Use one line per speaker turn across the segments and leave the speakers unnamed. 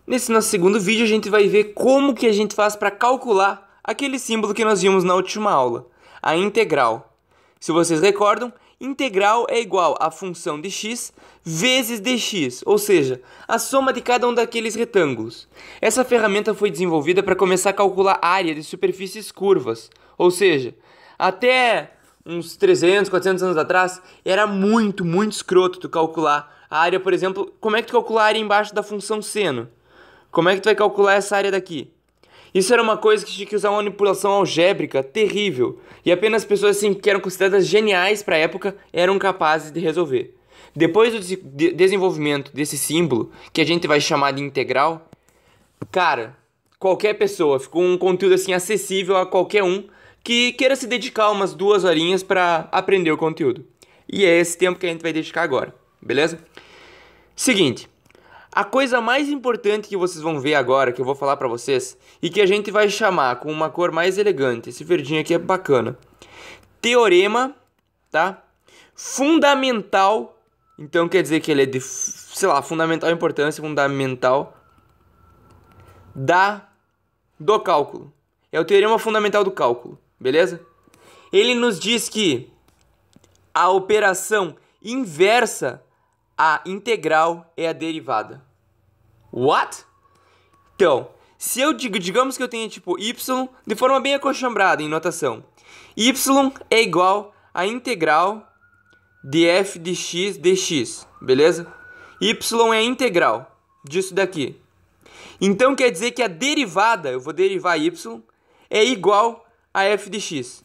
Nesse nosso segundo vídeo a gente vai ver como que a gente faz para calcular aquele símbolo que nós vimos na última aula, a integral. Se vocês recordam, integral é igual à função de x vezes dx, ou seja, a soma de cada um daqueles retângulos. Essa ferramenta foi desenvolvida para começar a calcular a área de superfícies curvas, ou seja, até uns 300, 400 anos atrás, era muito escroto tu calcular a área, por exemplo, como é que tu calcula a área embaixo da função seno? Como é que tu vai calcular essa área daqui? Isso era uma coisa que tinha que usar uma manipulação algébrica terrível. E apenas pessoas assim, que eram consideradas geniais para a época eram capazes de resolver. Depois do desenvolvimento desse símbolo, que a gente vai chamar de integral, cara, qualquer pessoa, ficou um conteúdo assim acessível a qualquer um que queira se dedicar umas 2 horinhas para aprender o conteúdo. E é esse tempo que a gente vai dedicar agora, beleza? Seguinte. A coisa mais importante que vocês vão ver agora, que eu vou falar pra vocês, e que a gente vai chamar com uma cor mais elegante, esse verdinho aqui é bacana, teorema, tá? Fundamental, então quer dizer que ele é de, sei lá, fundamental importância, fundamental, do cálculo. É o teorema fundamental do cálculo, beleza? Ele nos diz que a operação inversa a integral é a derivada. What? Então, se eu digamos que eu tenha tipo y de forma bem acochambrada em notação. Y é igual a integral de f de x dx, beleza? Y é a integral disso daqui. Então quer dizer que a derivada, eu vou derivar y, é igual a f de x.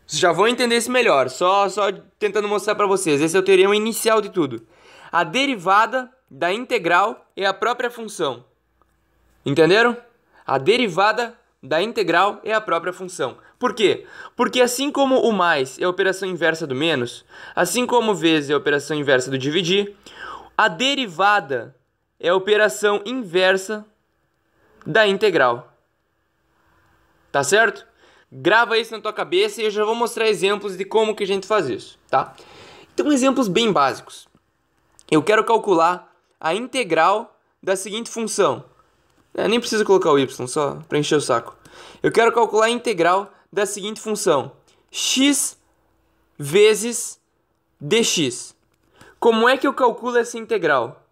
Vocês já vão entender isso melhor, só tentando mostrar para vocês. Esse é o teorema inicial de tudo. A derivada da integral é a própria função. Entenderam? A derivada da integral é a própria função. Por quê? Porque assim como o mais é a operação inversa do menos, assim como o vezes é a operação inversa do dividir, a derivada é a operação inversa da integral. Tá certo? Grava isso na tua cabeça e eu já vou mostrar exemplos de como que a gente faz isso, tá? Então, exemplos bem básicos. Eu quero calcular a integral da seguinte função. Nem preciso colocar o y, só para encher o saco. Eu quero calcular a integral da seguinte função. X vezes dx. Como é que eu calculo essa integral?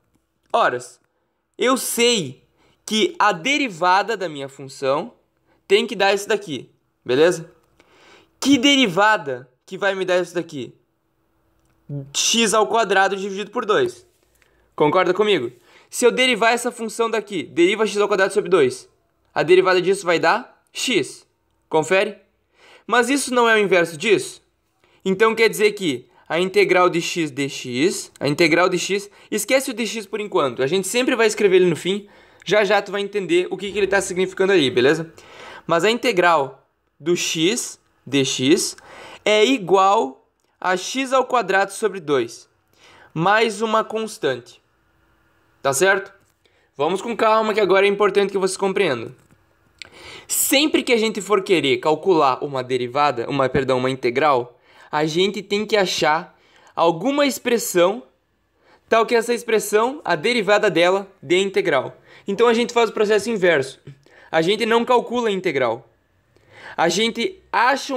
Ora, eu sei que a derivada da minha função tem que dar isso daqui. Beleza? Que derivada que vai me dar isso daqui? X ao quadrado dividido por 2. Concorda comigo? Se eu derivar essa função daqui, deriva x ao quadrado sobre 2, a derivada disso vai dar x. Confere? Mas isso não é o inverso disso? Então quer dizer que a integral de x dx, a integral de x, esquece o dx por enquanto, a gente sempre vai escrever ele no fim, já tu vai entender o que ele está significando ali, beleza? Mas a integral do x dx é igual a x ao quadrado sobre 2, mais uma constante. Tá certo? Vamos com calma que agora é importante que vocês compreendam. Sempre que a gente for querer calcular uma derivada, uma integral, a gente tem que achar alguma expressão tal que essa expressão, a derivada dela, dê integral. Então a gente faz o processo inverso. A gente não calcula a integral. A gente acha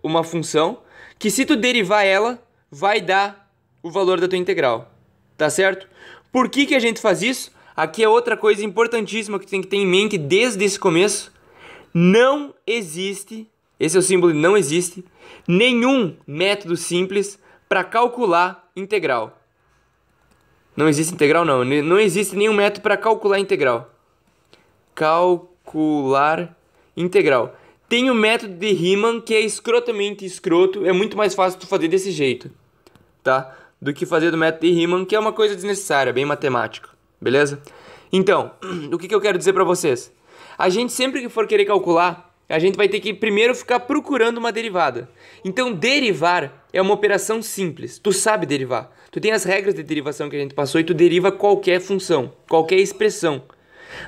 uma função que se tu derivar ela, vai dar o valor da tua integral. Tá certo? Por que a gente faz isso? Aqui é outra coisa importantíssima que tu tem que ter em mente desde esse começo. Não existe, esse é o símbolo, não existe, nenhum método simples para calcular integral. Não existe integral não, não existe nenhum método para calcular integral. Calcular integral. Tem o método de Riemann, que é escrotamente escroto. É muito mais fácil tu fazer desse jeito, tá? Do que fazer do método de Riemann, que é uma coisa desnecessária, bem matemática. Beleza? Então, o que eu quero dizer pra vocês? A gente sempre que for querer calcular, a gente vai ter que primeiro ficar procurando uma derivada. Então, derivar é uma operação simples. Tu sabe derivar. Tu tem as regras de derivação que a gente passou e tu deriva qualquer função, qualquer expressão.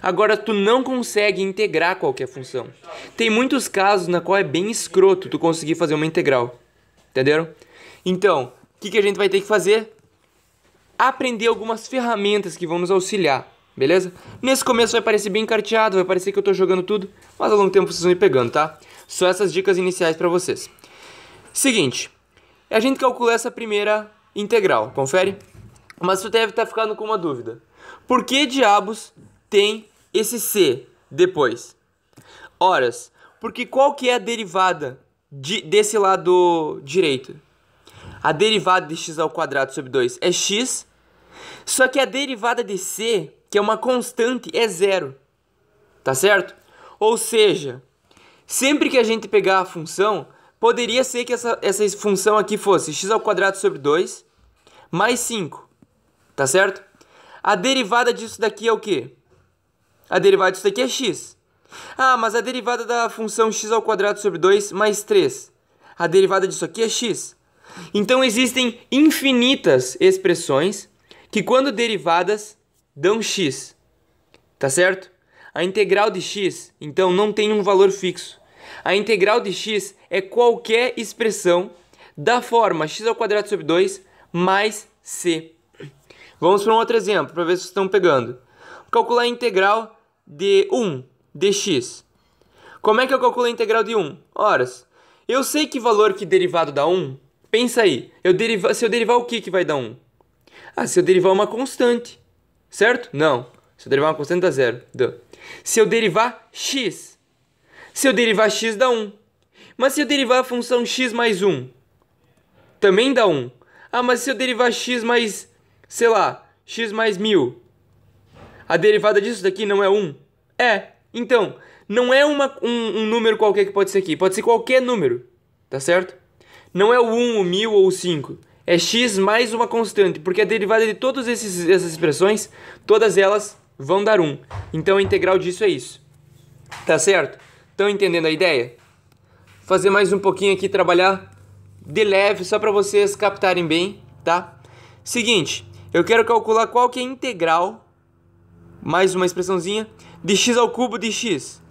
Agora, tu não consegue integrar qualquer função. Tem muitos casos na qual é bem escroto tu conseguir fazer uma integral. Entenderam? Então, o que a gente vai ter que fazer? aprender algumas ferramentas que vão nos auxiliar, beleza? Nesse começo vai parecer bem carteado, vai parecer que eu tô jogando tudo, mas ao longo do tempo vocês vão ir pegando, tá? Só essas dicas iniciais pra vocês. Seguinte, a gente calcula essa primeira integral, confere? Mas tu deve estar ficando com uma dúvida. Por que diabos tem esse c depois? Horas, porque qual que é a derivada desse lado direito? A derivada de x ao quadrado sobre 2 é x, só que a derivada de c, que é uma constante, é zero. Tá certo? Ou seja, sempre que a gente pegar a função, poderia ser que essa função aqui fosse x ao quadrado sobre 2 mais 5. Tá certo? A derivada disso daqui é o quê? A derivada disso daqui é x. Ah, mas a derivada da função x ao quadrado sobre 2 mais 3. A derivada disso aqui é x. Então existem infinitas expressões que, quando derivadas, dão x. Tá certo? A integral de x, então, não tem um valor fixo. A integral de x é qualquer expressão da forma x ao quadrado sobre 2 mais c. Vamos para um outro exemplo, para ver se vocês estão pegando. Calcular a integral de 1 dx. Como é que eu calculo a integral de 1? Horas. Eu sei que valor que derivado dá 1. Pensa aí, se eu derivar o que vai dar 1? Ah, se eu derivar uma constante, certo? Não. Se eu derivar uma constante dá 0. Se eu derivar x. Se eu derivar x dá 1. Mas se eu derivar a função x mais 1, também dá 1. Ah, mas se eu derivar x mais, sei lá, x mais 1000, a derivada disso daqui não é 1? É. Então, não é um número qualquer que pode ser aqui. Pode ser qualquer número. Tá certo? Não é o 1, o 1000 ou o 5. É x mais uma constante. Porque a derivada de todas essas expressões, todas elas vão dar 1. Então a integral disso é isso. Tá certo? Estão entendendo a ideia? Vou fazer mais um pouquinho aqui, trabalhar de leve, só para vocês captarem bem, tá? Seguinte, eu quero calcular qual que é a integral, mais uma expressãozinha, de x ao cubo de x.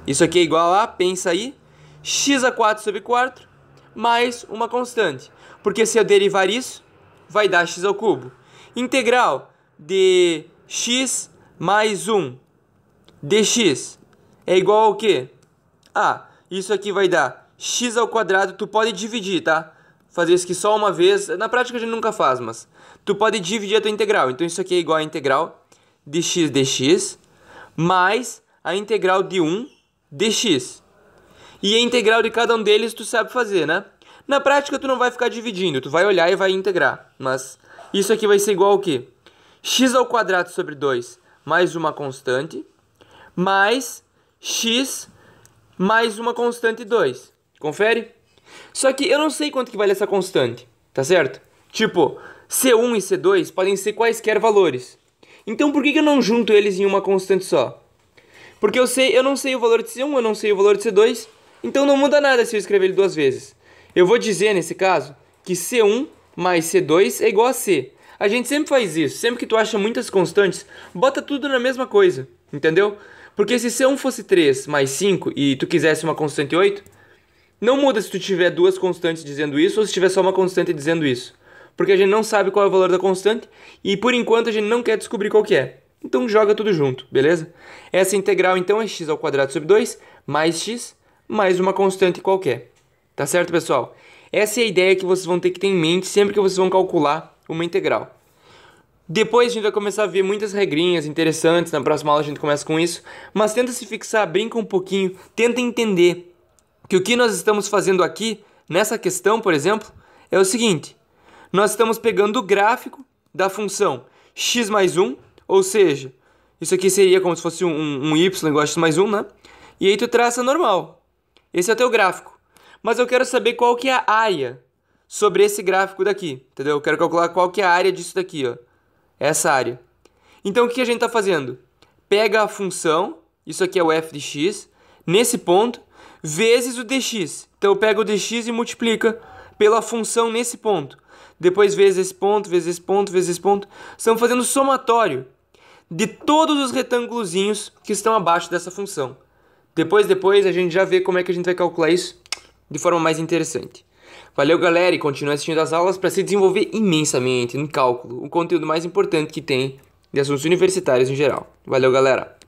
Isso aqui é igual a, pensa aí, x a 4 sobre 4 mais uma constante. Porque se eu derivar isso, vai dar x ao cubo. Integral de x mais 1 dx é igual ao quê? Ah, isso aqui vai dar x ao quadrado. Tu pode dividir, tá? Fazer isso aqui só uma vez. Na prática a gente nunca faz, mas tu pode dividir a tua integral. Então isso aqui é igual a integral de x dx mais a integral de 1 dx. E a integral de cada um deles tu sabe fazer, né? Na prática tu não vai ficar dividindo, tu vai olhar e vai integrar. Mas isso aqui vai ser igual ao quê? X ao quadrado sobre 2 mais uma constante, mais x mais uma constante 2. Confere? Só que eu não sei quanto que vale essa constante, tá certo? Tipo, C1 e C2 podem ser quaisquer valores. Então por que eu não junto eles em uma constante só? Porque eu não sei o valor de C1, eu não sei o valor de C2, então não muda nada se eu escrever ele duas vezes. Eu vou dizer, nesse caso, que C1 mais C2 é igual a C. A gente sempre faz isso. Sempre que tu acha muitas constantes, bota tudo na mesma coisa, entendeu? Porque se C1 fosse 3 mais 5 e tu quisesse uma constante 8, não muda se tu tiver duas constantes dizendo isso ou se tiver só uma constante dizendo isso. Porque a gente não sabe qual é o valor da constante e, por enquanto, a gente não quer descobrir qual que é. Então joga tudo junto, beleza? Essa integral, então, é x ao quadrado sobre 2 mais x mais uma constante qualquer. Tá certo, pessoal? Essa é a ideia que vocês vão ter que ter em mente sempre que vocês vão calcular uma integral. Depois a gente vai começar a ver muitas regrinhas interessantes, na próxima aula a gente começa com isso, mas tenta se fixar, brinca um pouquinho, tenta entender que o que nós estamos fazendo aqui, nessa questão, por exemplo, é o seguinte: nós estamos pegando o gráfico da função x mais 1, ou seja, isso aqui seria como se fosse um y igual a x mais 1, né? E aí tu traça normal. Esse é o teu gráfico. Mas eu quero saber qual que é a área sobre esse gráfico daqui, entendeu? Eu quero calcular qual que é a área disso daqui, ó. Essa área. Então o que a gente está fazendo? Pega a função, isso aqui é o f de x, nesse ponto, vezes o dx. Então eu pego o dx e multiplica pela função nesse ponto. Depois vezes esse ponto, vezes esse ponto, vezes esse ponto. Estamos fazendo somatório de todos os retângulozinhos que estão abaixo dessa função. Depois a gente já vê como é que a gente vai calcular isso de forma mais interessante. Valeu, galera, e continue assistindo as aulas para se desenvolver imensamente no cálculo, o conteúdo mais importante que tem de assuntos universitários em geral. Valeu, galera!